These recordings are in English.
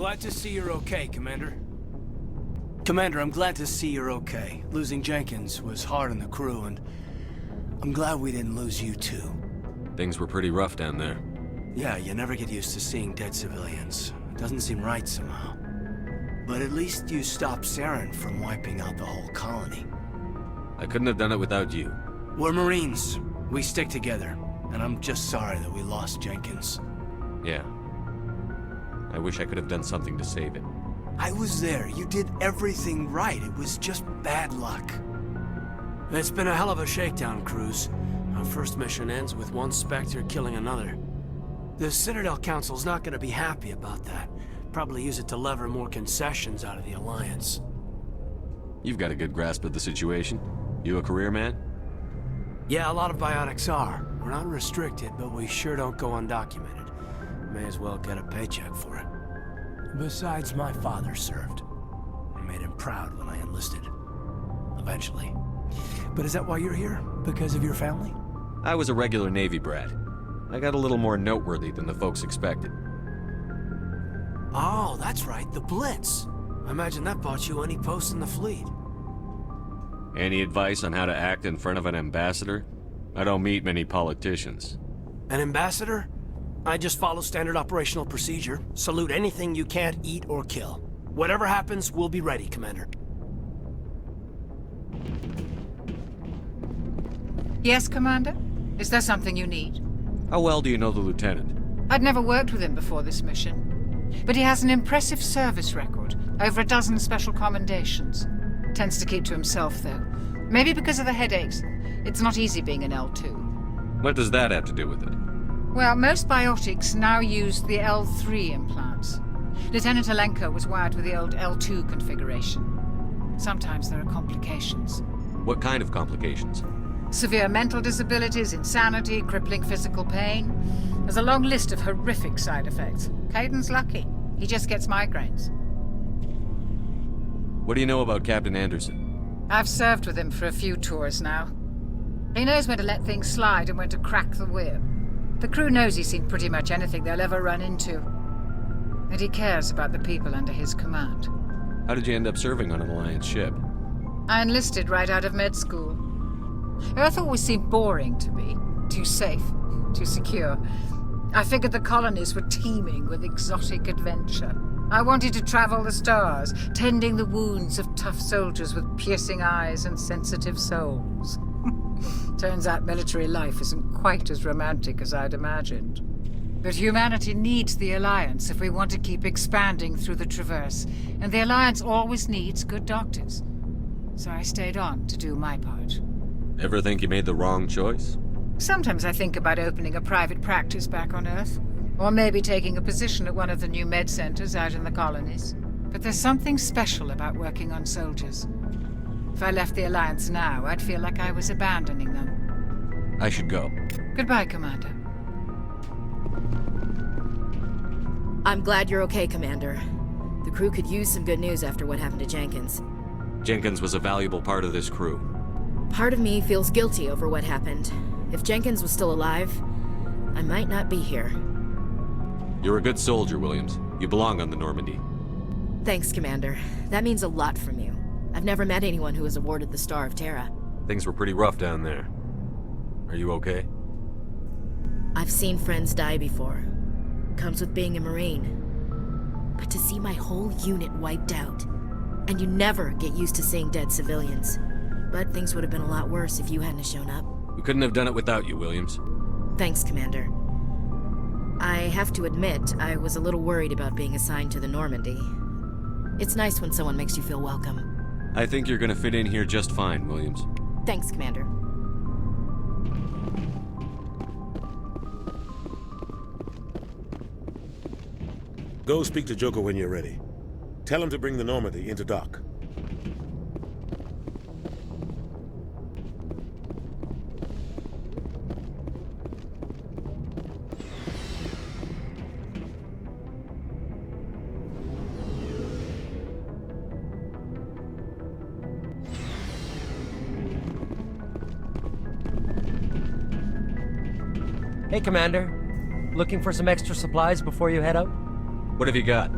Glad to see you're okay, Commander. Commander, I'm glad to see you're okay. Losing Jenkins was hard on the crew, and I'm glad we didn't lose you too. Things were pretty rough down there. Yeah, you never get used to seeing dead civilians. It doesn't seem right somehow. But at least you stopped Saren from wiping out the whole colony. I couldn't have done it without you. We're Marines. We stick together. And I'm just sorry that we lost Jenkins. Yeah. I wish I could have done something to save it. I was there. You did everything right. It was just bad luck. It's been a hell of a shakedown, Cruz. Our first mission ends with one Spectre killing another. The Citadel Council's not gonna be happy about that. Probably use it to lever more concessions out of the Alliance. You've got a good grasp of the situation. You a career man? Yeah, a lot of biotics are. We're not restricted, but we sure don't go undocumented. May as well get a paycheck for it. Besides, my father served. I made him proud when I enlisted. Eventually. But is that why you're here? Because of your family? I was a regular Navy brat. I got a little more noteworthy than the folks expected. Oh, that's right, the Blitz. I imagine that bought you any post in the fleet. Any advice on how to act in front of an ambassador? I don't meet many politicians. An ambassador? I just follow standard operational procedure. Salute anything you can't eat or kill. Whatever happens, we'll be ready, Commander. Yes, Commander? Is there something you need? How well do you know the lieutenant? I'd never worked with him before this mission. But he has an impressive service record. Over a dozen special commendations. Tends to keep to himself, though. Maybe because of the headaches. It's not easy being an L2. What does that have to do with it? Well, most biotics now use the L3 implants. Lieutenant Alenko was wired with the old L2 configuration. Sometimes there are complications. What kind of complications? Severe mental disabilities, insanity, crippling physical pain. There's a long list of horrific side effects. Caden's lucky. He just gets migraines. What do you know about Captain Anderson? I've served with him for a few tours now. He knows when to let things slide and when to crack the whip. The crew knows he's seen pretty much anything they'll ever run into. And he cares about the people under his command. How did you end up serving on an Alliance ship? I enlisted right out of med school. Earth always seemed boring to me. Too safe, too secure. I figured the colonies were teeming with exotic adventure. I wanted to travel the stars, tending the wounds of tough soldiers with piercing eyes and sensitive souls. Turns out military life isn't quite as romantic as I'd imagined. But humanity needs the Alliance if we want to keep expanding through the Traverse, and the Alliance always needs good doctors. So I stayed on to do my part. Ever think you made the wrong choice? Sometimes I think about opening a private practice back on Earth. Or maybe taking a position at one of the new med centers out in the colonies. But there's something special about working on soldiers. If I left the Alliance now, I'd feel like I was abandoning them. I should go. Goodbye, Commander. I'm glad you're okay, Commander. The crew could use some good news after what happened to Jenkins. Jenkins was a valuable part of this crew. Part of me feels guilty over what happened. If Jenkins was still alive, I might not be here. You're a good soldier, Williams. You belong on the Normandy. Thanks, Commander. That means a lot from you. I've never met anyone who was awarded the Star of Terra. Things were pretty rough down there. Are you okay? I've seen friends die before. Comes with being a Marine. But to see my whole unit wiped out, and you never get used to seeing dead civilians. But things would have been a lot worse if you hadn't shown up. We couldn't have done it without you, Williams. Thanks, Commander. I have to admit, I was a little worried about being assigned to the Normandy. It's nice when someone makes you feel welcome. I think you're gonna fit in here just fine, Williams. Thanks, Commander. Go speak to Joker when you're ready. Tell him to bring the Normandy into dock. Hey, Commander. Looking for some extra supplies before you head out? What have you got?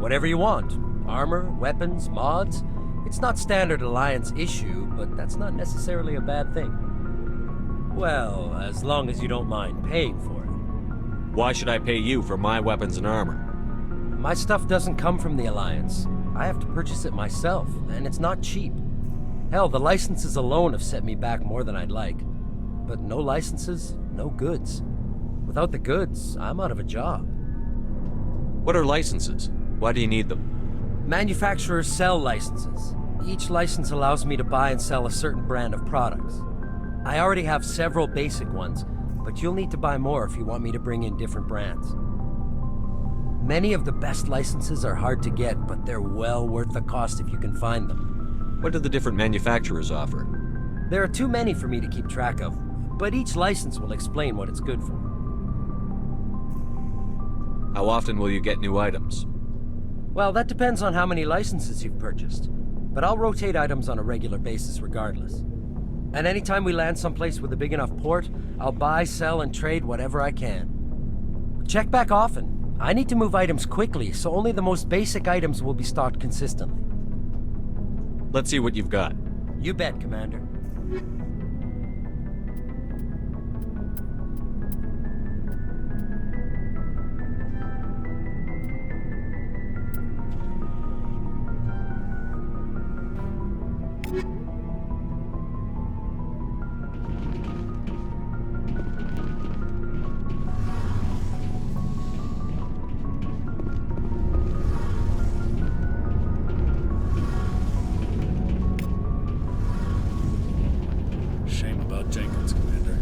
Whatever you want. Armor, weapons, mods. It's not standard Alliance issue, but that's not necessarily a bad thing. Well, as long as you don't mind paying for it. Why should I pay you for my weapons and armor? My stuff doesn't come from the Alliance. I have to purchase it myself, and it's not cheap. Hell, the licenses alone have set me back more than I'd like. But no licenses, no goods. Without the goods, I'm out of a job. What are licenses? Why do you need them? Manufacturers sell licenses. Each license allows me to buy and sell a certain brand of products. I already have several basic ones, but you'll need to buy more if you want me to bring in different brands. Many of the best licenses are hard to get, but they're well worth the cost if you can find them. What do the different manufacturers offer? There are too many for me to keep track of, but each license will explain what it's good for. How often will you get new items? Well, that depends on how many licenses you've purchased, but I'll rotate items on a regular basis regardless. And anytime we land someplace with a big enough port, I'll buy, sell, and trade whatever I can. Check back often. I need to move items quickly, so only the most basic items will be stocked consistently. Let's see what you've got. You bet, Commander. Jenkins, Commander.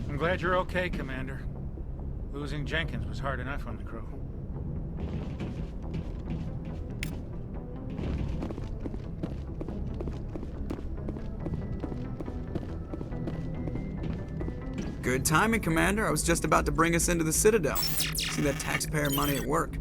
I'm glad you're okay, Commander. Losing Jenkins was hard enough on the crew. Good timing, Commander. I was just about to bring us into the Citadel. See that taxpayer money at work.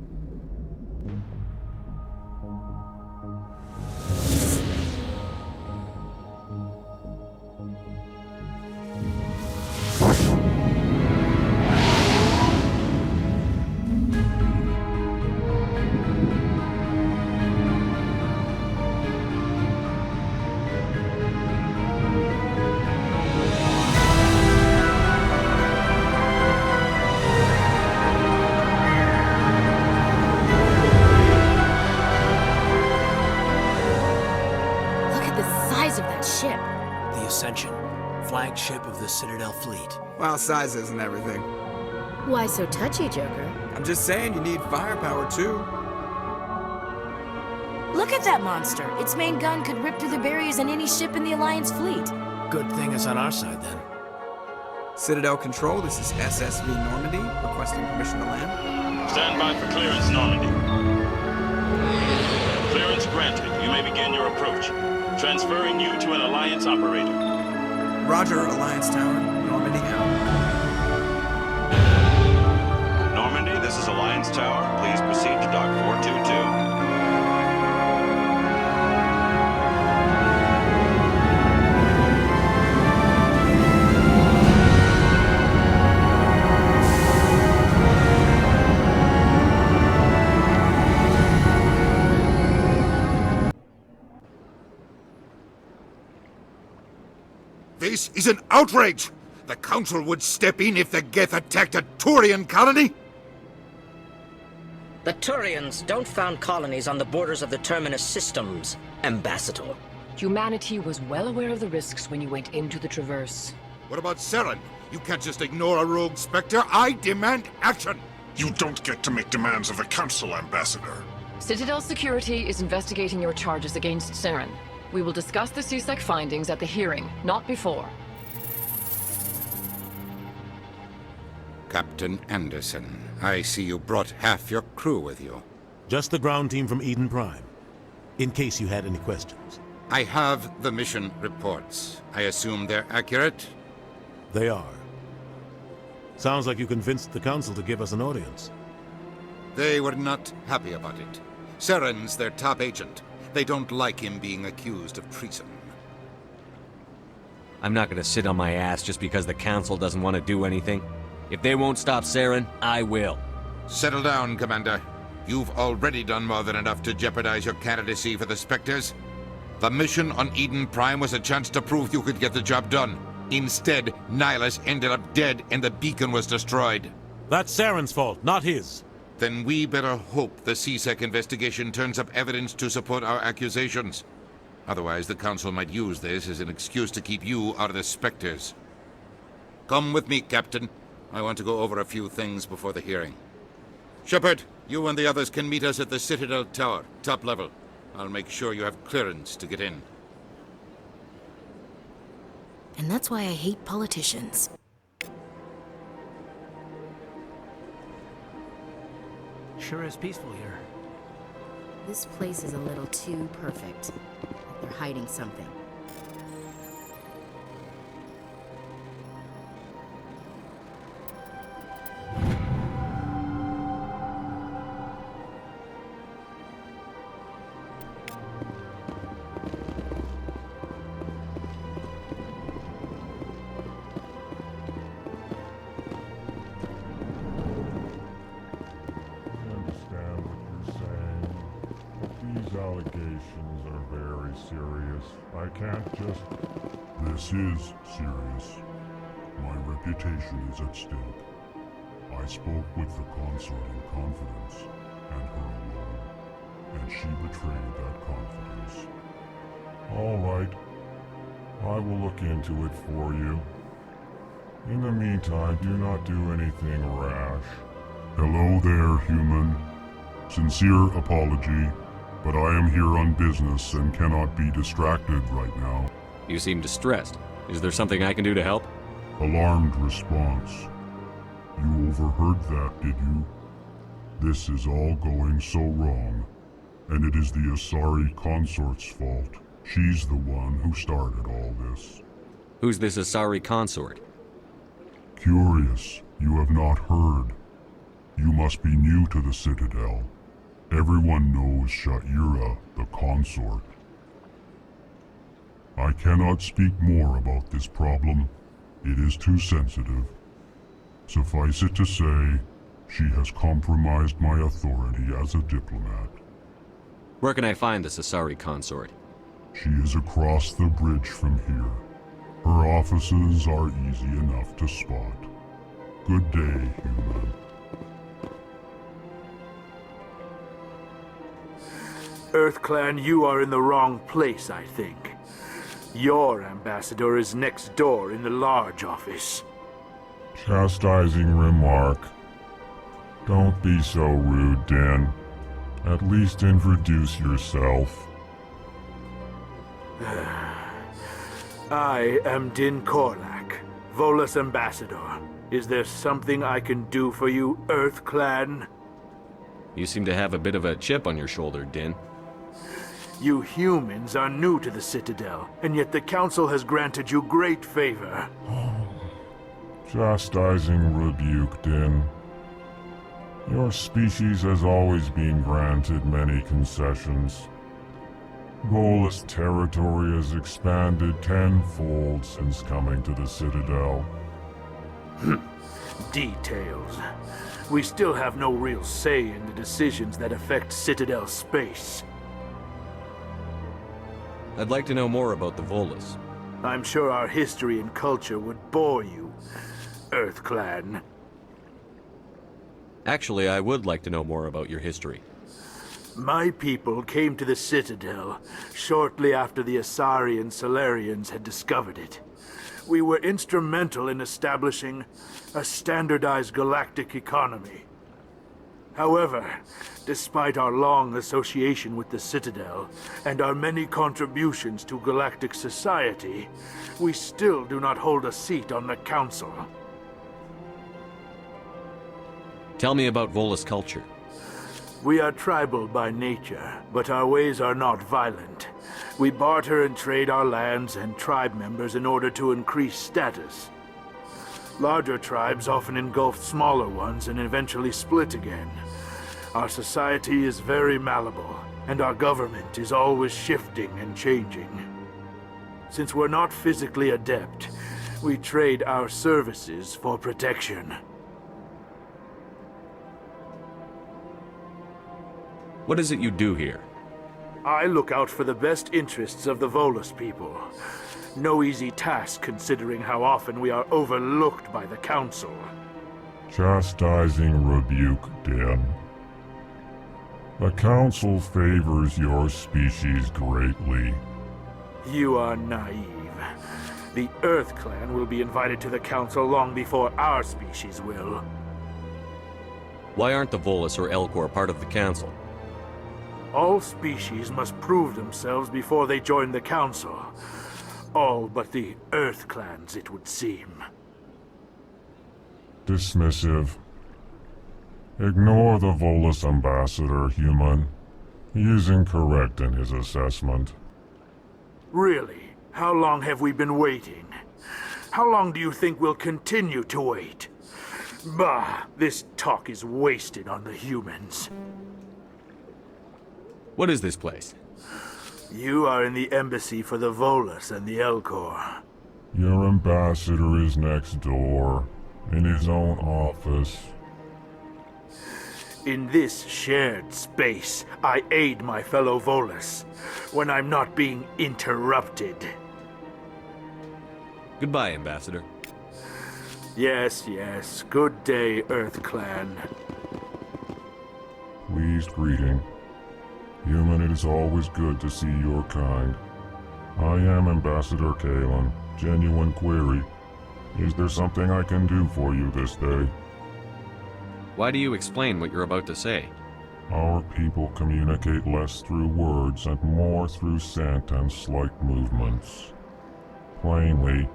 Flagship of the Citadel fleet. Well, size isn't everything. Why so touchy, Joker? I'm just saying you need firepower, too. Look at that monster. Its main gun could rip through the barriers in any ship in the Alliance fleet. Good thing it's on our side, then. Citadel Control, this is SSV Normandy, requesting permission to land. Stand by for clearance, Normandy. Clearance granted. You may begin your approach. Transferring you to an Alliance operator. Roger, Alliance Tower. Normandy out. Normandy, this is Alliance Tower. Please proceed to Dock 422. This is an outrage! The Council would step in if the Geth attacked a Turian colony? The Turians don't found colonies on the borders of the Terminus systems, Ambassador. Humanity was well aware of the risks when you went into the Traverse. What about Saren? You can't just ignore a rogue Spectre. I demand action! You don't get to make demands of the Council, Ambassador. Citadel Security is investigating your charges against Saren. We will discuss the CSEC findings at the hearing, not before. Captain Anderson, I see you brought half your crew with you. Just the ground team from Eden Prime, in case you had any questions. I have the mission reports. I assume they're accurate? They are. Sounds like you convinced the Council to give us an audience. They were not happy about it. Saren's their top agent. They don't like him being accused of treason. I'm not gonna sit on my ass just because the Council doesn't want to do anything. If they won't stop Saren, I will. Settle down, Commander. You've already done more than enough to jeopardize your candidacy for the Spectres. The mission on Eden Prime was a chance to prove you could get the job done. Instead, Nihilus ended up dead and the beacon was destroyed. That's Saren's fault, not his. Then we better hope the CSEC investigation turns up evidence to support our accusations. Otherwise, the Council might use this as an excuse to keep you out of the Spectres. Come with me, Captain. I want to go over a few things before the hearing. Shepard, you and the others can meet us at the Citadel Tower, top level. I'll make sure you have clearance to get in. And that's why I hate politicians. Sure is peaceful here. This place is a little too perfect. Like they're hiding something. Allegations are very serious. I can't just... This is serious. My reputation is at stake. I spoke with the Consort in confidence, and her alone, and she betrayed that confidence. All right. I will look into it for you. In the meantime, do not do anything rash. Hello there, human. Sincere apology. But I am here on business and cannot be distracted right now. You seem distressed. Is there something I can do to help? Alarmed response. You overheard that, did you? This is all going so wrong. And it is the Asari Consort's fault. She's the one who started all this. Who's this Asari Consort? Curious, you have not heard. You must be new to the Citadel. Everyone knows Sha'ira, the Consort. I cannot speak more about this problem. It is too sensitive. Suffice it to say, she has compromised my authority as a diplomat. Where can I find this Asari Consort? She is across the bridge from here. Her offices are easy enough to spot. Good day, human. EarthClan, you are in the wrong place, I think. Your ambassador is next door in the large office. Chastising remark. Don't be so rude, Din. At least introduce yourself. I am Din Korlak, Volus ambassador. Is there something I can do for you, EarthClan? You seem to have a bit of a chip on your shoulder, Din. You humans are new to the Citadel, and yet the Council has granted you great favor. Chastising rebuke, Din. Your species has always been granted many concessions. Volus territory has expanded tenfold since coming to the Citadel. Details. We still have no real say in the decisions that affect Citadel space. I'd like to know more about the Volus. I'm sure our history and culture would bore you, EarthClan. Actually, I would like to know more about your history. My people came to the Citadel shortly after the Asari and Solarians had discovered it. We were instrumental in establishing a standardized galactic economy. However, despite our long association with the Citadel and our many contributions to galactic society, we still do not hold a seat on the Council. Tell me about Volus culture. We are tribal by nature, but our ways are not violent. We barter and trade our lands and tribe members in order to increase status. Larger tribes often engulf smaller ones and eventually split again. Our society is very malleable, and our government is always shifting and changing. Since we're not physically adept, we trade our services for protection. What is it you do here? I look out for the best interests of the Volus people. No easy task considering how often we are overlooked by the Council. Chastising rebuke, Den. The Council favors your species greatly. You are naive. The Earth Clan will be invited to the Council long before our species will. Why aren't the Volus or Elcor part of the Council? All species must prove themselves before they join the Council. All but the Earth Clans, it would seem. Dismissive. Ignore the Volus ambassador, human. He is incorrect in his assessment. Really? How long have we been waiting? How long do you think we'll continue to wait? Bah, this talk is wasted on the humans. What is this place? You are in the embassy for the Volus and the Elcor. Your ambassador is next door, in his own office. In this shared space, I aid my fellow Volus, when I'm not being interrupted. Goodbye, Ambassador. Yes, yes. Good day, Earth Clan. Pleased greeting. Human, it is always good to see your kind. I am Ambassador Kalen. Genuine query. Is there something I can do for you this day? Why do you explain what you're about to say? Our people communicate less through words and more through scent and slight movements. Plainly,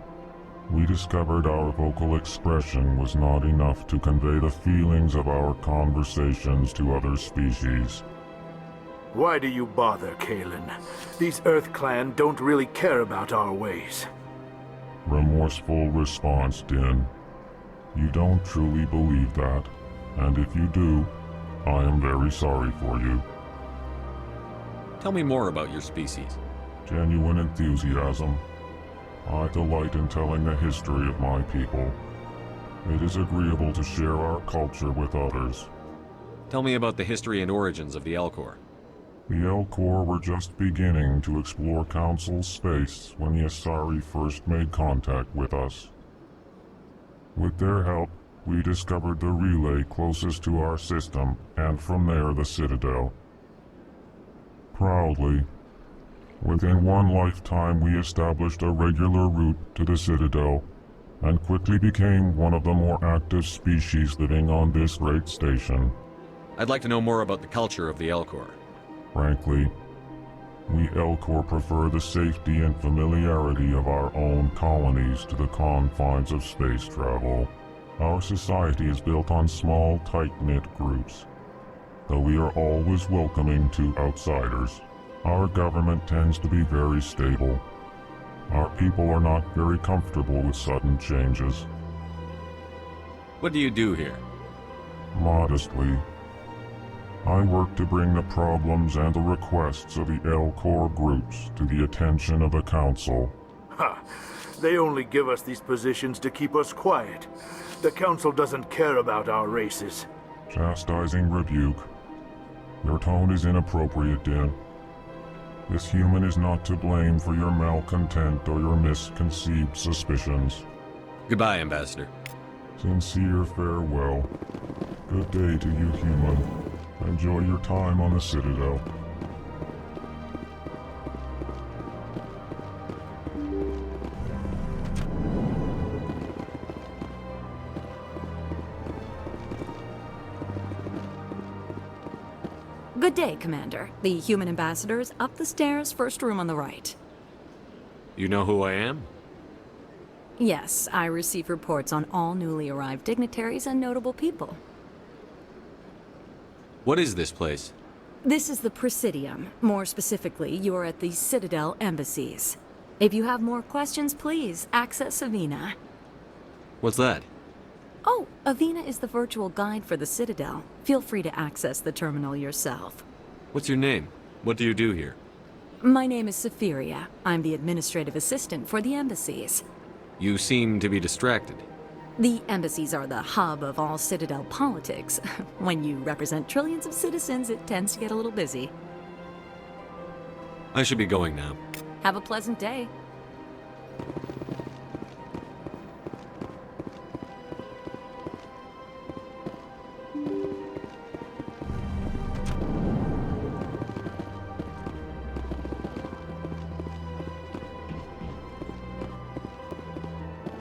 we discovered our vocal expression was not enough to convey the feelings of our conversations to other species. Why do you bother, Kalen? These Earth Clan don't really care about our ways. Remorseful response, Din. You don't truly believe that, and if you do, I am very sorry for you. Tell me more about your species. Genuine enthusiasm. I delight in telling the history of my people. It is agreeable to share our culture with others. Tell me about the history and origins of the Elcor. The Elcor were just beginning to explore Council space when the Asari first made contact with us. With their help, we discovered the relay closest to our system, and from there the Citadel. Proudly, within one lifetime we established a regular route to the Citadel, and quickly became one of the more active species living on this great station. I'd like to know more about the culture of the Elcor. Frankly, we Elcor prefer the safety and familiarity of our own colonies to the confines of space travel. Our society is built on small, tight-knit groups. Though we are always welcoming to outsiders, our government tends to be very stable. Our people are not very comfortable with sudden changes. What do you do here? Modestly, I work to bring the problems and the requests of the Elcor groups to the attention of the Council. Ha! They only give us these positions to keep us quiet. The Council doesn't care about our races. Chastising rebuke. Your tone is inappropriate, Din. This human is not to blame for your malcontent or your misconceived suspicions. Goodbye, Ambassador. Sincere farewell. Good day to you, human. Enjoy your time on the Citadel. Good day, Commander. The human ambassador is up the stairs, first room on the right. You know who I am? Yes, I receive reports on all newly arrived dignitaries and notable people. What is this place? This is the Presidium. More specifically, you are at the Citadel embassies. If you have more questions, please access Avina. What's that? Oh, Avina is the virtual guide for the Citadel. Feel free to access the terminal yourself. What's your name? What do you do here? My name is Safiria. I'm the administrative assistant for the embassies. You seem to be distracted. The embassies are the hub of all Citadel politics. When you represent trillions of citizens, it tends to get a little busy. I should be going now. Have a pleasant day.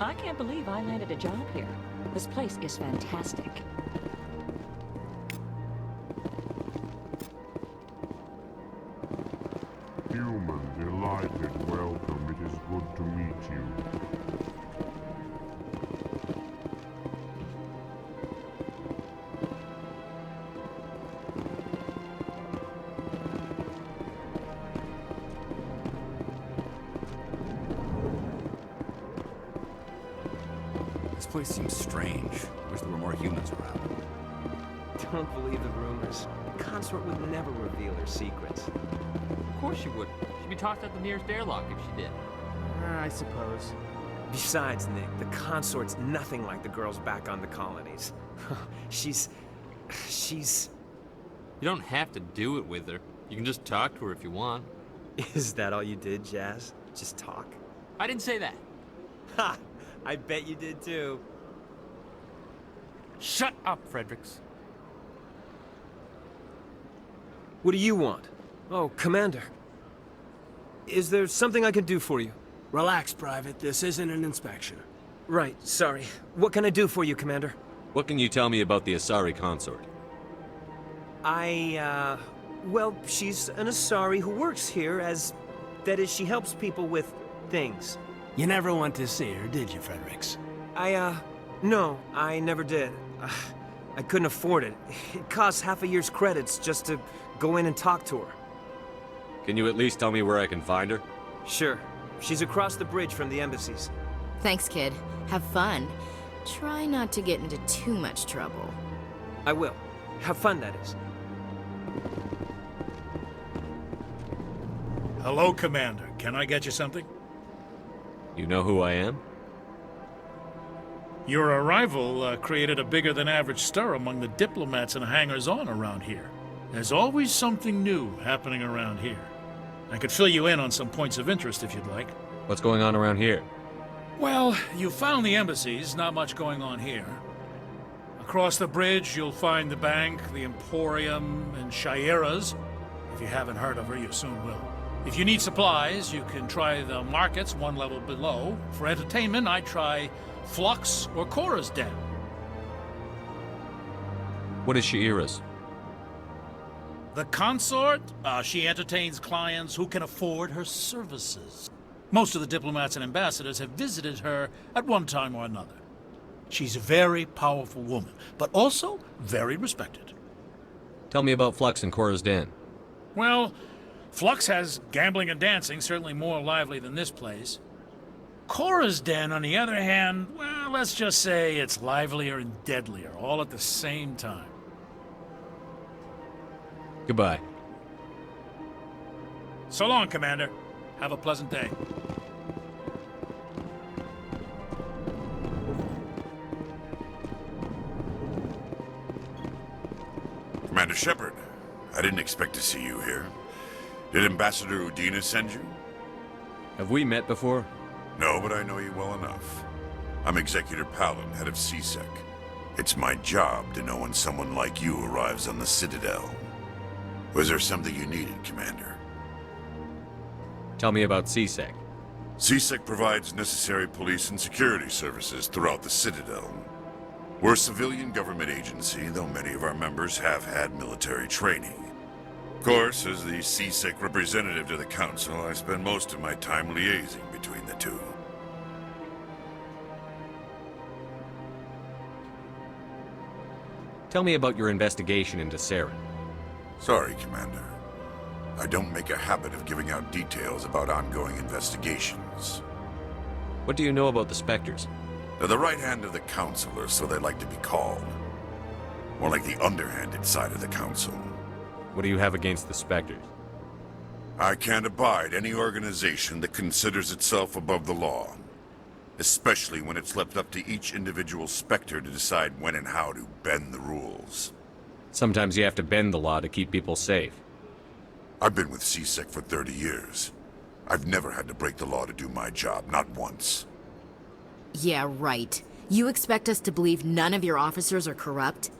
I can't believe I landed a job here. This place is fantastic. Human, delighted, welcome. It is good to meet you. This place seems strange. Wish there were more humans around. Don't believe the rumors. Consort would never reveal her secrets. Of course she would. She'd be tossed out the nearest airlock if she did. I suppose. Besides, Nick, the Consort's nothing like the girls back on the colonies. She's... You don't have to do it with her. You can just talk to her if you want. Is that all you did, Jazz? Just talk? I didn't say that. Ha! I bet you did too. Shut up, Fredericks. What do you want? Oh, Commander. Is there something I can do for you? Relax, Private. This isn't an inspection. Right, sorry. What can I do for you, Commander? What can you tell me about the Asari consort? Well, she's an Asari who works here as... That is, she helps people with things. You never went to see her, did you, Fredericks? No, I never did. I couldn't afford it. It costs half a year's credits just to go in and talk to her. Can you at least tell me where I can find her? Sure. She's across the bridge from the embassies. Thanks, kid. Have fun. Try not to get into too much trouble. I will. Have fun, that is. Hello, Commander. Can I get you something? You know who I am? Your arrival created a bigger-than-average stir among the diplomats and hangers-on around here. There's always something new happening around here. I could fill you in on some points of interest if you'd like. What's going on around here? Well, you found the embassies, not much going on here. Across the bridge, you'll find the bank, the Emporium, and Shaira's. If you haven't heard of her, you soon will. If you need supplies, you can try the markets one level below. For entertainment, I'd try Flux or Cora's Den. What is Shaira's? The Consort, she entertains clients who can afford her services. Most of the diplomats and ambassadors have visited her at one time or another. She's a very powerful woman, but also very respected. Tell me about Flux and Cora's Den. Well, Flux has gambling and dancing, certainly more lively than this place. Cora's Den, on the other hand, well, let's just say it's livelier and deadlier, all at the same time. Goodbye. So long, Commander. Have a pleasant day. Commander Shepard, I didn't expect to see you here. Did Ambassador Udina send you? Have we met before? No, but I know you well enough. I'm Executor Palin, head of CSEC. It's my job to know when someone like you arrives on the Citadel. Was there something you needed, Commander? Tell me about CSEC. CSEC provides necessary police and security services throughout the Citadel. We're a civilian government agency, though many of our members have had military training. Of course, as the CSEC representative to the Council, I spend most of my time liaising between the two. Tell me about your investigation into Saren. Sorry, Commander. I don't make a habit of giving out details about ongoing investigations. What do you know about the Spectres? They're the right hand of the Council, or so they like to be called. More like the underhanded side of the Council. What do you have against the Spectres? I can't abide any organization that considers itself above the law. Especially when it's left up to each individual Spectre to decide when and how to bend the rules. Sometimes you have to bend the law to keep people safe. I've been with CSEC for 30 years. I've never had to break the law to do my job, not once. Yeah, right. You expect us to believe none of your officers are corrupt?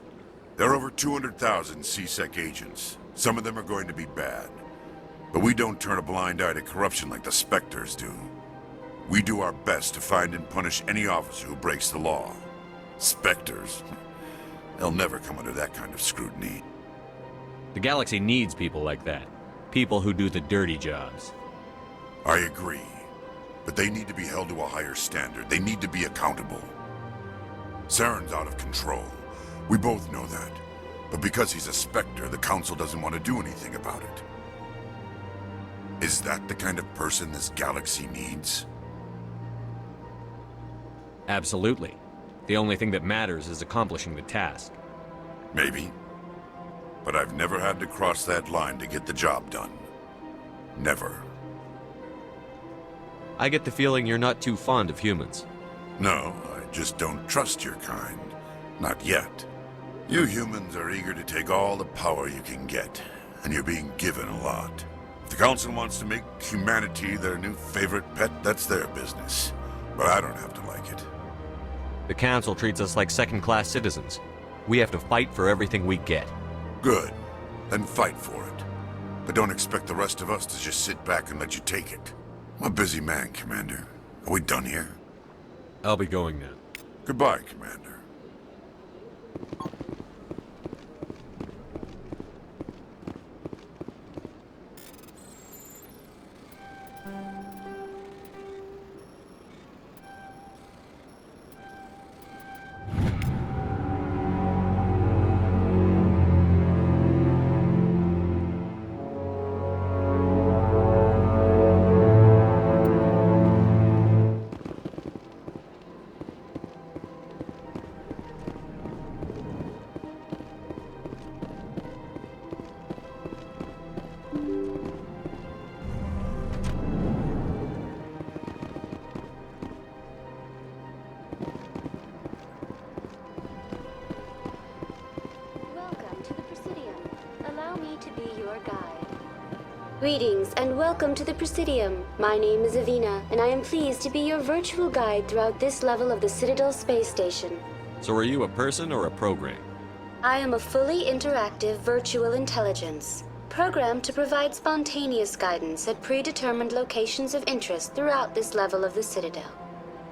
There are over 200,000 CSEC agents. Some of them are going to be bad. But we don't turn a blind eye to corruption like the Spectres do. We do our best to find and punish any officer who breaks the law. Spectres? They'll never come under that kind of scrutiny. The galaxy needs people like that. People who do the dirty jobs. I agree. But they need to be held to a higher standard. They need to be accountable. Saren's out of control. We both know that. But because he's a Spectre, the Council doesn't want to do anything about it. Is that the kind of person this galaxy needs? Absolutely. The only thing that matters is accomplishing the task. Maybe. But I've never had to cross that line to get the job done. Never. I get the feeling you're not too fond of humans. No, I just don't trust your kind. Not yet. You humans are eager to take all the power you can get, and you're being given a lot. If the Council wants to make humanity their new favorite pet, that's their business. But I don't have to like it. The Council treats us like second-class citizens. We have to fight for everything we get. Good. Then fight for it. But don't expect the rest of us to just sit back and let you take it. I'm a busy man, Commander. Are we done here? I'll be going now. Goodbye, Commander. Greetings and welcome to the Presidium. My name is Avina, and I am pleased to be your virtual guide throughout this level of the Citadel space station. So are you a person or a program? I am a fully interactive virtual intelligence, programmed to provide spontaneous guidance at predetermined locations of interest throughout this level of the Citadel.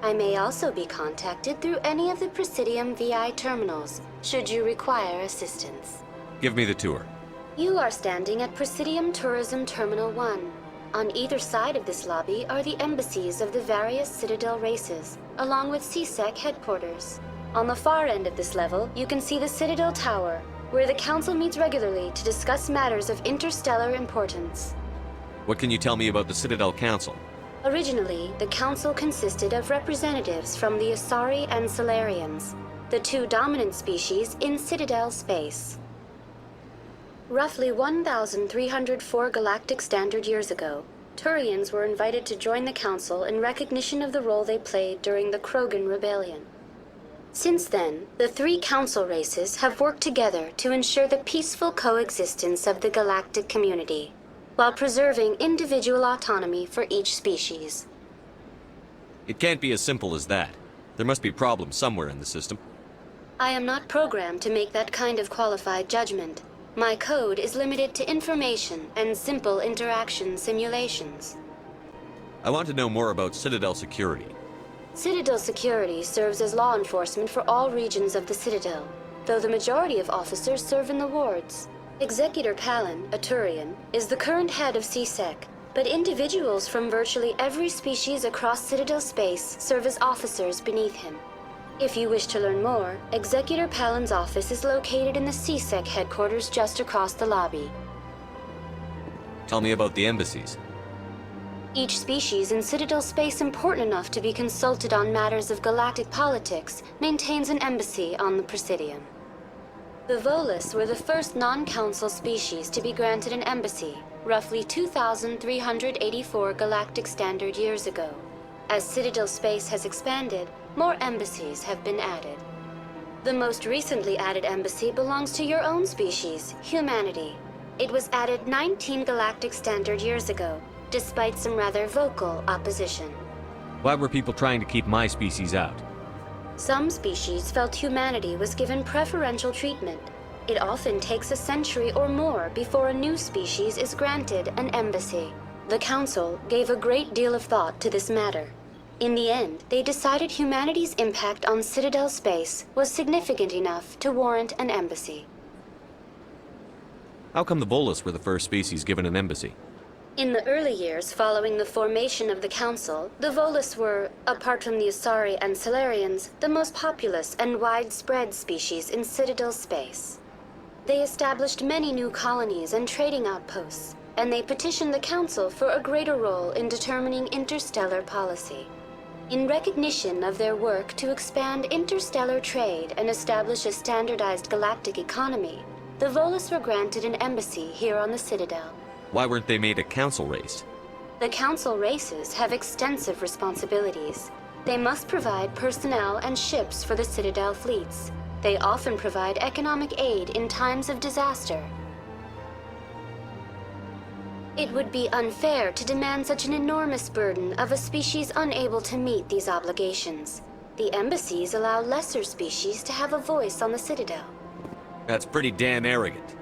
I may also be contacted through any of the Presidium VI terminals, should you require assistance. Give me the tour. You are standing at Presidium Tourism Terminal 1. On either side of this lobby are the embassies of the various Citadel races, along with CSEC headquarters. On the far end of this level, you can see the Citadel Tower, where the Council meets regularly to discuss matters of interstellar importance. What can you tell me about the Citadel Council? Originally, the Council consisted of representatives from the Asari and Solarians, the two dominant species in Citadel space. Roughly 1,304 galactic standard years ago, Turians were invited to join the Council in recognition of the role they played during the Krogan Rebellion. Since then, the three Council races have worked together to ensure the peaceful coexistence of the galactic community, while preserving individual autonomy for each species. It can't be as simple as that. There must be problems somewhere in the system. I am not programmed to make that kind of qualified judgment. My code is limited to information and simple interaction simulations. I want to know more about Citadel security. Citadel security serves as law enforcement for all regions of the Citadel, though the majority of officers serve in the wards. Executor Palin, a Turian, is the current head of CSEC, but individuals from virtually every species across Citadel space serve as officers beneath him. If you wish to learn more, Executor Palin's office is located in the CSEC headquarters just across the lobby. Tell me about the embassies. Each species in Citadel space important enough to be consulted on matters of galactic politics maintains an embassy on the Presidium. The Volus were the first non-council species to be granted an embassy, roughly 2,384 galactic standard years ago. As Citadel space has expanded, more embassies have been added. The most recently added embassy belongs to your own species, humanity. It was added 19 galactic standard years ago, despite some rather vocal opposition. Why were people trying to keep my species out? Some species felt humanity was given preferential treatment. It often takes a century or more before a new species is granted an embassy. The Council gave a great deal of thought to this matter. In the end, they decided humanity's impact on Citadel space was significant enough to warrant an embassy. How come the Volus were the first species given an embassy? In the early years following the formation of the Council, the Volus were, apart from the Asari and Salarians, the most populous and widespread species in Citadel space. They established many new colonies and trading outposts, and they petitioned the Council for a greater role in determining interstellar policy. In recognition of their work to expand interstellar trade and establish a standardized galactic economy, the Volus were granted an embassy here on the Citadel. Why weren't they made a council race? The Council races have extensive responsibilities. They must provide personnel and ships for the Citadel fleets. They often provide economic aid in times of disaster. It would be unfair to demand such an enormous burden of a species unable to meet these obligations. The embassies allow lesser species to have a voice on the Citadel. That's pretty damn arrogant.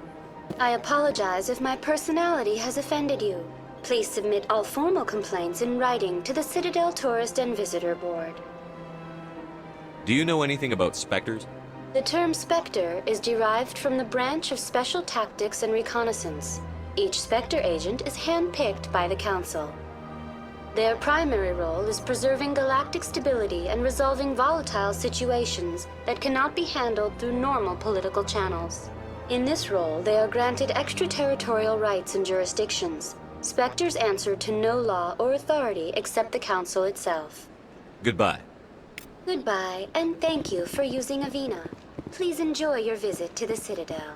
I apologize if my personality has offended you. Please submit all formal complaints in writing to the Citadel Tourist and Visitor Board. Do you know anything about specters? The term Spectre is derived from the branch of Special Tactics and Reconnaissance. Each Spectre agent is hand-picked by the Council. Their primary role is preserving galactic stability and resolving volatile situations that cannot be handled through normal political channels. In this role, they are granted extraterritorial rights and jurisdictions. Spectres answer to no law or authority except the Council itself. Goodbye. Goodbye, and thank you for using Avina. Please enjoy your visit to the Citadel.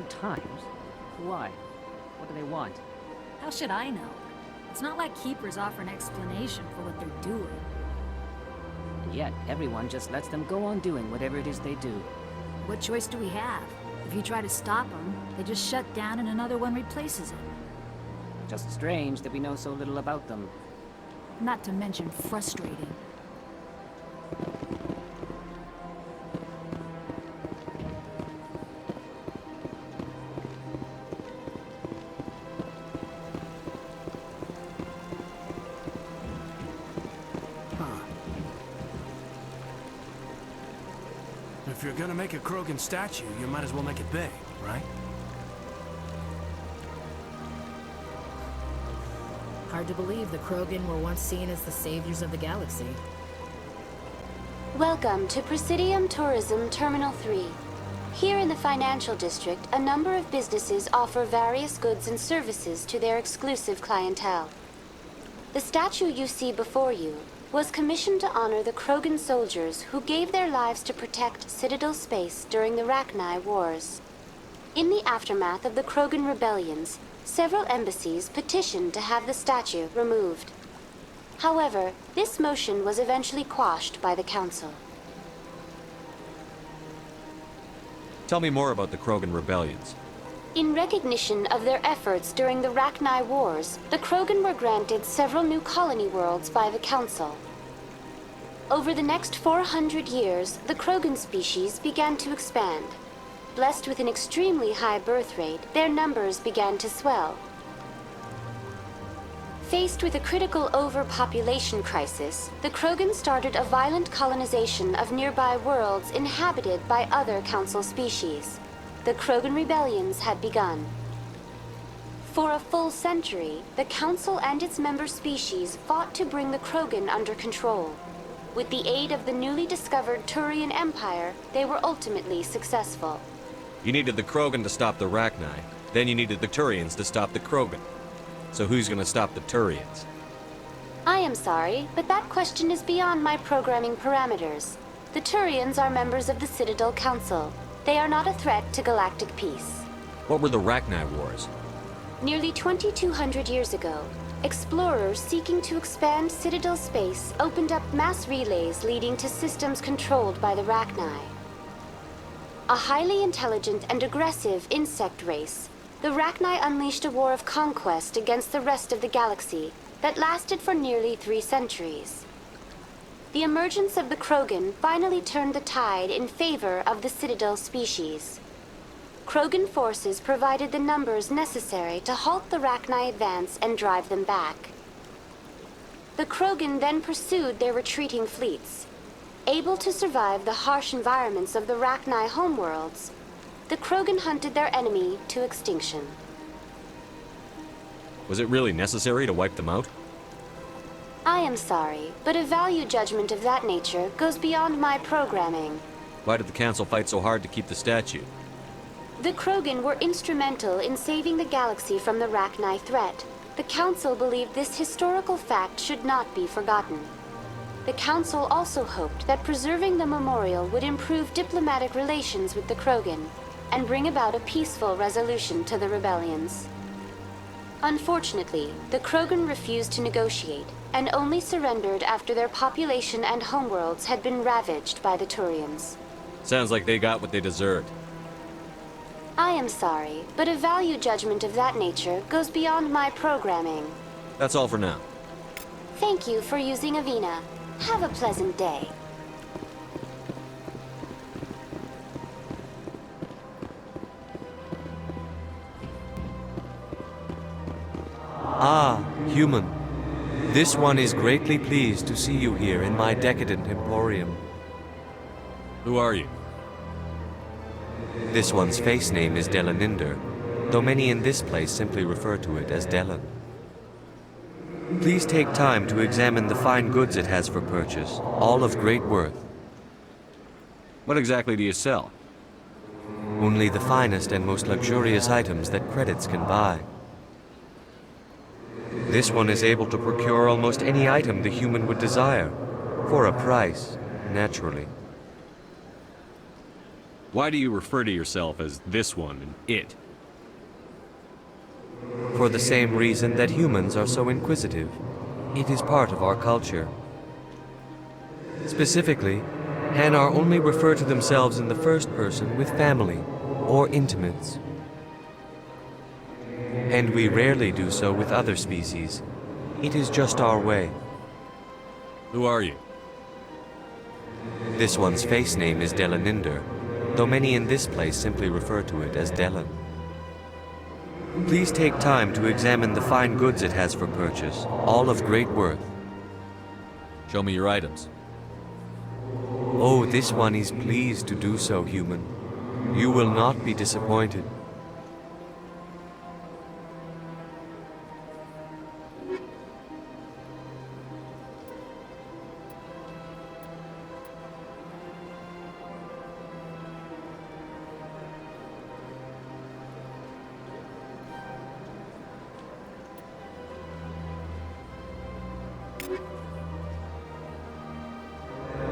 Times? Why? What do they want? How should I know? It's not like Keepers offer an explanation for what they're doing. And yet, everyone just lets them go on doing whatever it is they do. What choice do we have? If you try to stop them, they just shut down and another one replaces it. Just strange that we know so little about them. Not to mention frustrating. If you're gonna make a Krogan statue, you might as well make it big, right? Hard to believe the Krogan were once seen as the saviors of the galaxy. Welcome to Presidium Tourism Terminal 3. Here in the financial district, a number of businesses offer various goods and services to their exclusive clientele. The statue you see before you was commissioned to honor the Krogan soldiers who gave their lives to protect Citadel space during the Rachni Wars. In the aftermath of the Krogan rebellions, several embassies petitioned to have the statue removed. However, this motion was eventually quashed by the Council. Tell me more about the Krogan rebellions. In recognition of their efforts during the Rachni Wars, the Krogan were granted several new colony worlds by the Council. Over the next 400 years, the Krogan species began to expand. Blessed with an extremely high birth rate, their numbers began to swell. Faced with a critical overpopulation crisis, the Krogan started a violent colonization of nearby worlds inhabited by other Council species. The Krogan rebellions had begun. For a full century, the Council and its member species fought to bring the Krogan under control. With the aid of the newly discovered Turian Empire, they were ultimately successful. You needed the Krogan to stop the Rachni, then you needed the Turians to stop the Krogan. So who's gonna stop the Turians? I am sorry, but that question is beyond my programming parameters. The Turians are members of the Citadel Council. They are not a threat to galactic peace. What were the Rachni Wars? Nearly 2,200 years ago, explorers seeking to expand Citadel space opened up mass relays leading to systems controlled by the Rachni. A highly intelligent and aggressive insect race, the Rachni unleashed a war of conquest against the rest of the galaxy that lasted for nearly 3 centuries. The emergence of the Krogan finally turned the tide in favor of the Citadel species. Krogan forces provided the numbers necessary to halt the Rachni advance and drive them back. The Krogan then pursued their retreating fleets. Able to survive the harsh environments of the Rachni homeworlds, the Krogan hunted their enemy to extinction. Was it really necessary to wipe them out? I am sorry, but a value judgment of that nature goes beyond my programming. Why did the Council fight so hard to keep the statue? The Krogan were instrumental in saving the galaxy from the Rachni threat. The Council believed this historical fact should not be forgotten. The Council also hoped that preserving the memorial would improve diplomatic relations with the Krogan and bring about a peaceful resolution to the rebellions. Unfortunately, the Krogan refused to negotiate and only surrendered after their population and homeworlds had been ravaged by the Turians. Sounds like they got what they deserved. I am sorry, but a value judgment of that nature goes beyond my programming. That's all for now. Thank you for using Avina. Have a pleasant day. Ah, human. This one is greatly pleased to see you here in my decadent emporium. Who are you? This one's face name is Delaninder, though many in this place simply refer to it as Delan. Please take time to examine the fine goods it has for purchase, all of great worth. What exactly do you sell? Only the finest and most luxurious items that credits can buy. This one is able to procure almost any item the human would desire, for a price, naturally. Why do you refer to yourself as this one and it? For the same reason that humans are so inquisitive. It is part of our culture. Specifically, Hanar only refer to themselves in the first person with family or intimates. And we rarely do so with other species. It is just our way. Who are you? This one's face name is Delaninder, though many in this place simply refer to it as Delan. Please take time to examine the fine goods it has for purchase, all of great worth. Show me your items. Oh, this one is pleased to do so, human. You will not be disappointed.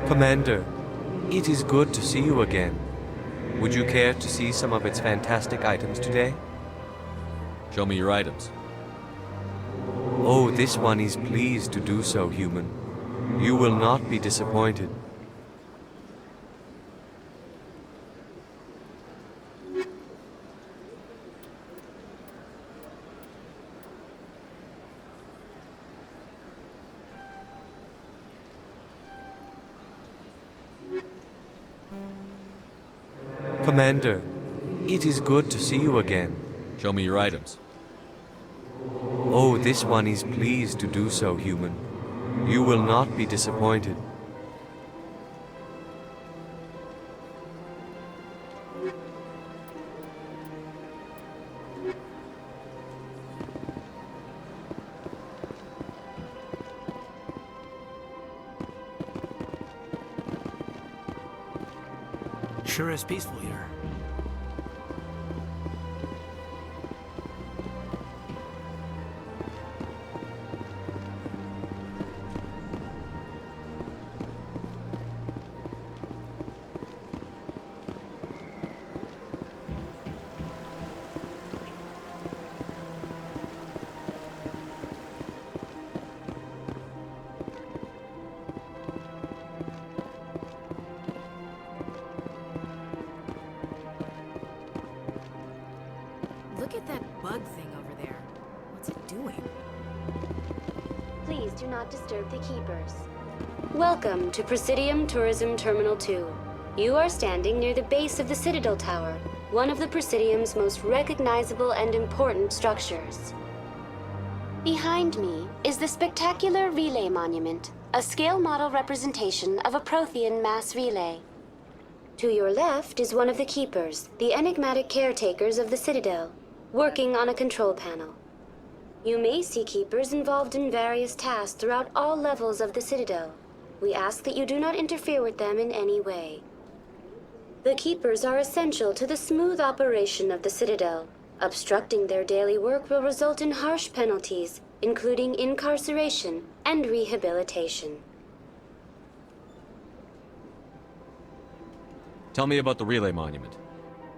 Commander, it is good to see you again. Would you care to see some of its fantastic items today? Show me your items. Oh, this one is pleased to do so, human. You will not be disappointed. Commander, it is good to see you again. Show me your items. Oh, this one is pleased to do so, human. You will not be disappointed. Sure is peaceful here. Look at that bug thing over there. What's it doing? Please do not disturb the keepers. Welcome to Presidium Tourism Terminal 2. You are standing near the base of the Citadel Tower, one of the Presidium's most recognizable and important structures. Behind me is the spectacular Relay Monument, a scale model representation of a Prothean mass relay. To your left is one of the keepers, the enigmatic caretakers of the Citadel, working on a control panel. You may see keepers involved in various tasks throughout all levels of the Citadel. We ask that you do not interfere with them in any way. The keepers are essential to the smooth operation of the Citadel. Obstructing their daily work will result in harsh penalties, including incarceration and rehabilitation. Tell me about the Relay Monument.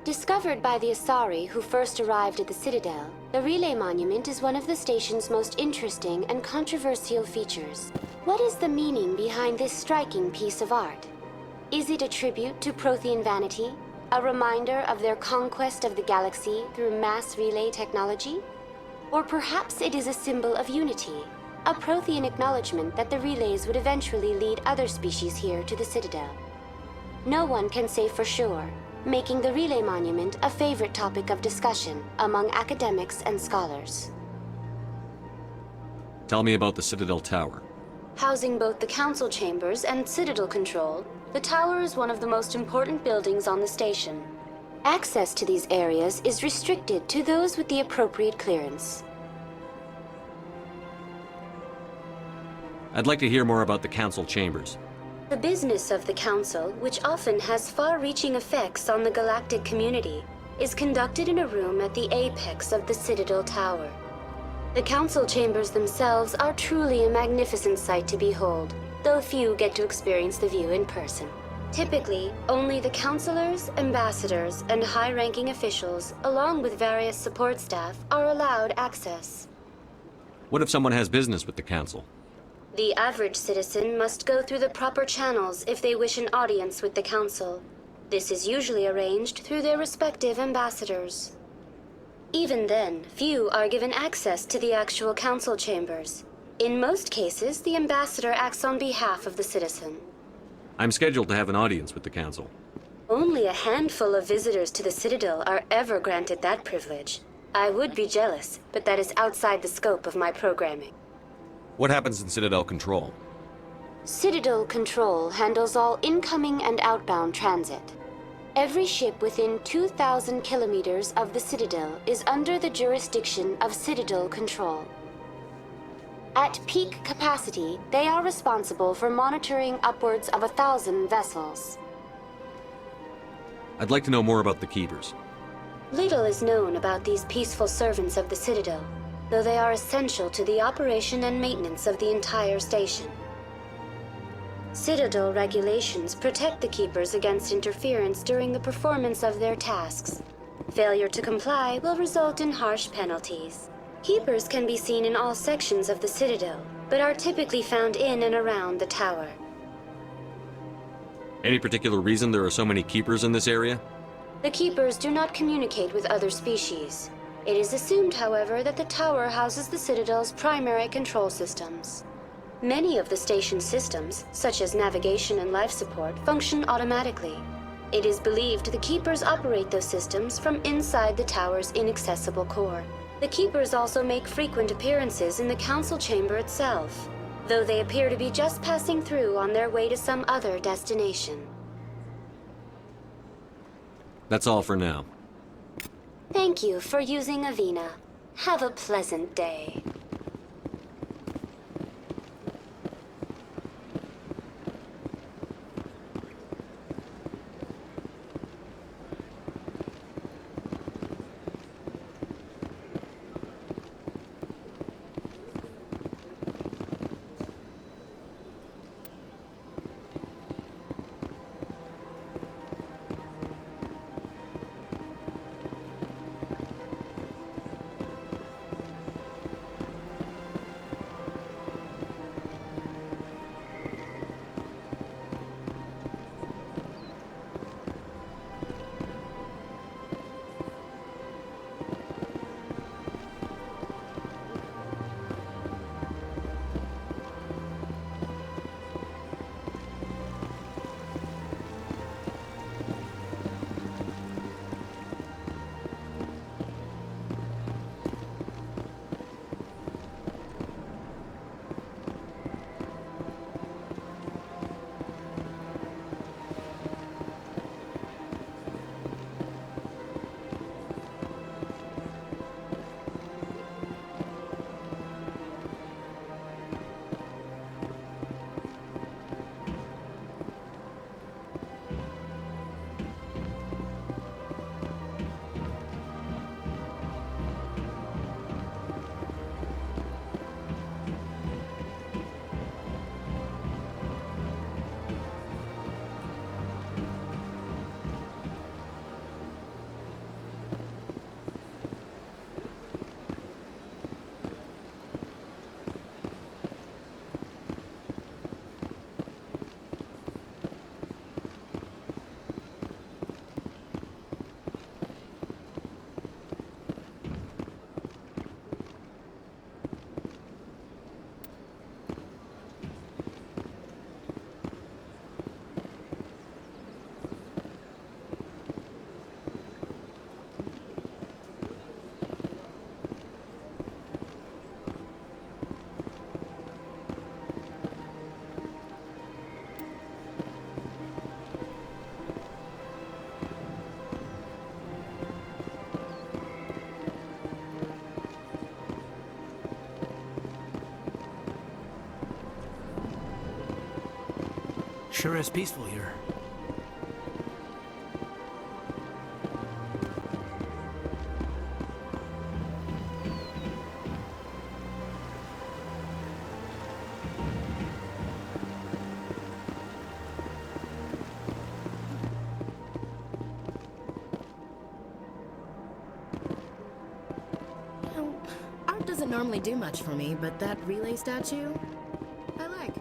Discovered by the Asari who first arrived at the Citadel, the Relay Monument is one of the station's most interesting and controversial features. What is the meaning behind this striking piece of art? Is it a tribute to Prothean vanity? A reminder of their conquest of the galaxy through mass relay technology? Or perhaps it is a symbol of unity, a Prothean acknowledgement that the relays would eventually lead other species here to the Citadel. No one can say for sure, making the Relay Monument a favorite topic of discussion among academics and scholars. Tell me about the Citadel Tower. Housing both the council chambers and Citadel control, the tower is one of the most important buildings on the station. Access to these areas is restricted to those with the appropriate clearance. I'd like to hear more about the council chambers. The business of the Council, which often has far-reaching effects on the galactic community, is conducted in a room at the apex of the Citadel Tower. The Council chambers themselves are truly a magnificent sight to behold, though few get to experience the view in person. Typically, only the councilors, ambassadors, and high-ranking officials, along with various support staff, are allowed access. What if someone has business with the council? The average citizen must go through the proper channels if they wish an audience with the Council. This is usually arranged through their respective ambassadors. Even then, few are given access to the actual Council chambers. In most cases, the ambassador acts on behalf of the citizen. I'm scheduled to have an audience with the council. Only a handful of visitors to the Citadel are ever granted that privilege. I would be jealous, but that is outside the scope of my programming. What happens in Citadel Control? Citadel Control handles all incoming and outbound transit. Every ship within 2,000 kilometers of the Citadel is under the jurisdiction of Citadel Control. At peak capacity, they are responsible for monitoring upwards of 1,000 vessels. I'd like to know more about the Keepers. Little is known about these peaceful servants of the Citadel, though they are essential to the operation and maintenance of the entire station. Citadel regulations protect the Keepers against interference during the performance of their tasks. Failure to comply will result in harsh penalties. Keepers can be seen in all sections of the Citadel, but are typically found in and around the tower. Any particular reason there are so many Keepers in this area? The Keepers do not communicate with other species. It is assumed, however, that the tower houses the Citadel's primary control systems. Many of the station's systems, such as navigation and life support, function automatically. It is believed the Keepers operate those systems from inside the tower's inaccessible core. The Keepers also make frequent appearances in the Council chamber itself, though they appear to be just passing through on their way to some other destination. That's all for now. Thank you for using Avina. Have a pleasant day. Sure is peaceful here. Art doesn't normally do much for me, but that relay statue, I like.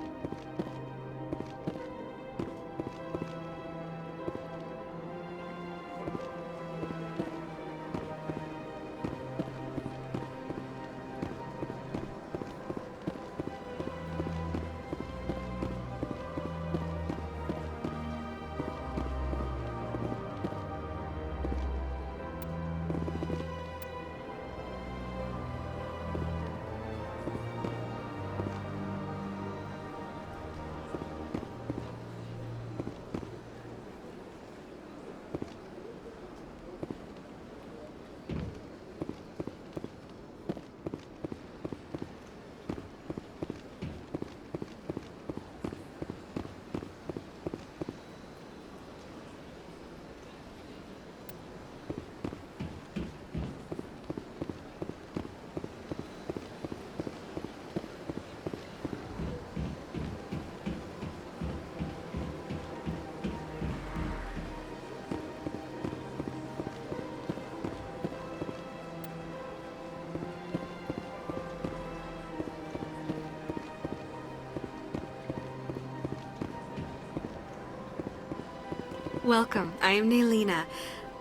Welcome. I am Naylina.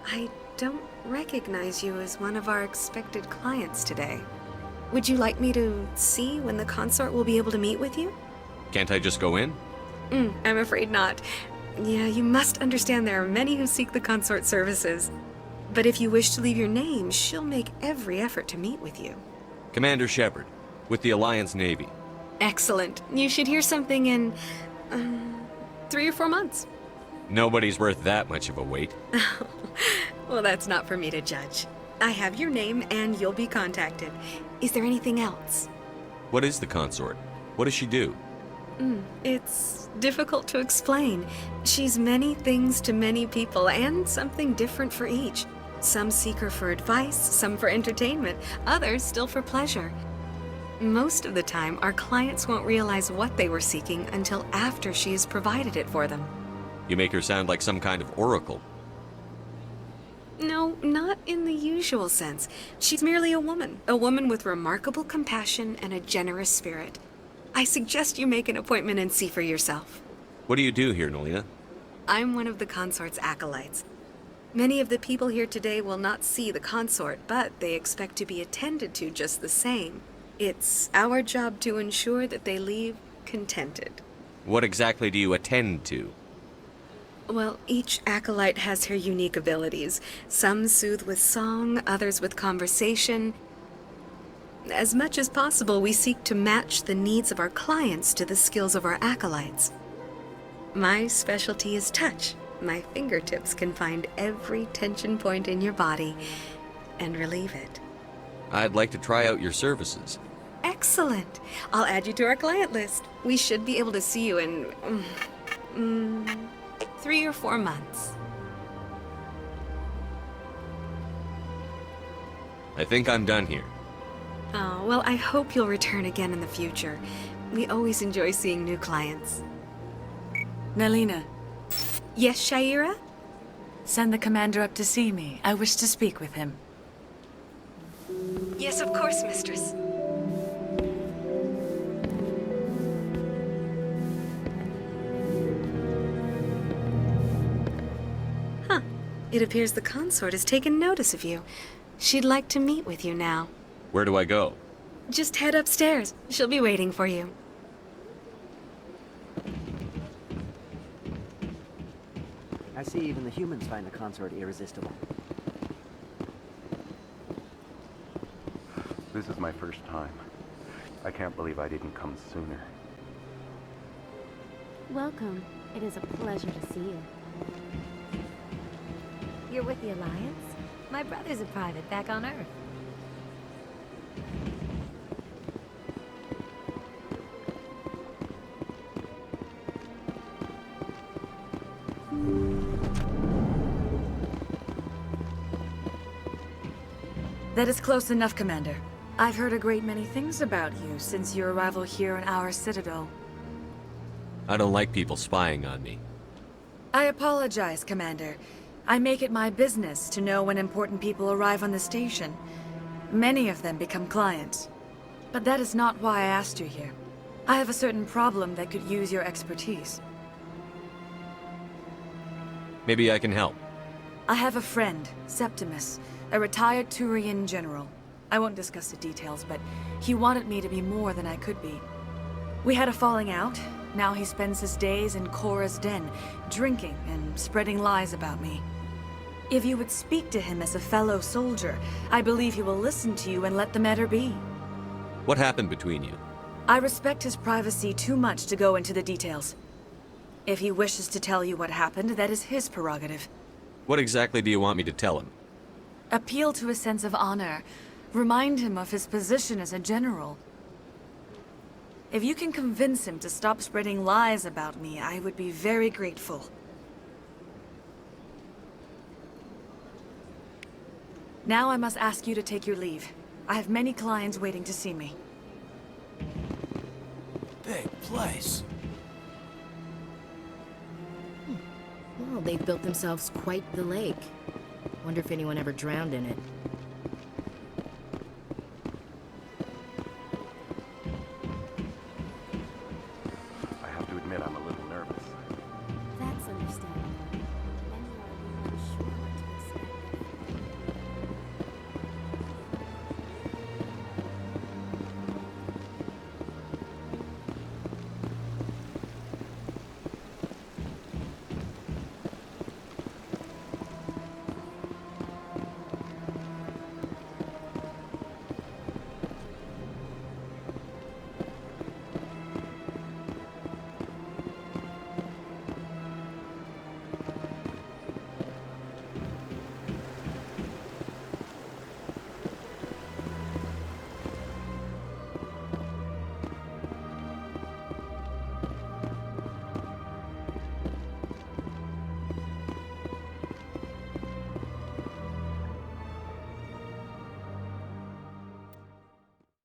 I don't recognize you as one of our expected clients today. Would you like me to see when the consort will be able to meet with you? Can't I just go in? I'm afraid not. Yeah, you must understand there are many who seek the consort services. But if you wish to leave your name, she'll make every effort to meet with you. Commander Shepard, with the Alliance Navy. Excellent. You should hear something in 3 or 4 months. Nobody's worth that much of a wait. Well, that's not for me to judge. I have your name and you'll be contacted. Is there anything else? What is the Consort? What does she do? It's difficult to explain. She's many things to many people and something different for each. Some seek her for advice, some for entertainment, others still for pleasure. Most of the time, our clients won't realize what they were seeking until after she has provided it for them. You make her sound like some kind of oracle. No, not in the usual sense. She's merely a woman with remarkable compassion and a generous spirit. I suggest you make an appointment and see for yourself. What do you do here, Nelina? I'm one of the Consort's acolytes. Many of the people here today will not see the Consort, but they expect to be attended to just the same. It's our job to ensure that they leave contented. What exactly do you attend to? Well, each acolyte has her unique abilities. Some soothe with song, others with conversation. As much as possible, we seek to match the needs of our clients to the skills of our acolytes. My specialty is touch. My fingertips can find every tension point in your body and relieve it. I'd like to try out your services. Excellent. I'll add you to our client list. We should be able to see you in 3 or 4 months. I think I'm done here. Oh, well, I hope you'll return again in the future. We always enjoy seeing new clients. Nelina. Yes, Shaira? Send the commander up to see me. I wish to speak with him. Yes, of course, mistress. Huh. It appears the consort has taken notice of you. She'd like to meet with you now. Where do I go? Just head upstairs. She'll be waiting for you. I see even the humans find the consort irresistible. This is my first time. I can't believe I didn't come sooner. Welcome. It is a pleasure to see you. You're with the Alliance? My brother's a private back on Earth. That is close enough, Commander. I've heard a great many things about you since your arrival here in our Citadel. I don't like people spying on me. I apologize, Commander. I make it my business to know when important people arrive on the station. Many of them become clients. But that is not why I asked you here. I have a certain problem that could use your expertise. Maybe I can help. I have a friend, Septimus, a retired Turian general. I won't discuss the details, but he wanted me to be more than I could be. We had a falling out. Now he spends his days in Cora's den, drinking and spreading lies about me. If you would speak to him as a fellow soldier, I believe he will listen to you and let the matter be. What happened between you? I respect his privacy too much to go into the details. If he wishes to tell you what happened, that is his prerogative. What exactly do you want me to tell him? Appeal to his sense of honor. Remind him of his position as a general. If you can convince him to stop spreading lies about me, I would be very grateful. Now I must ask you to take your leave. I have many clients waiting to see me. Big place. Well, they've built themselves quite the lake. Wonder if anyone ever drowned in it.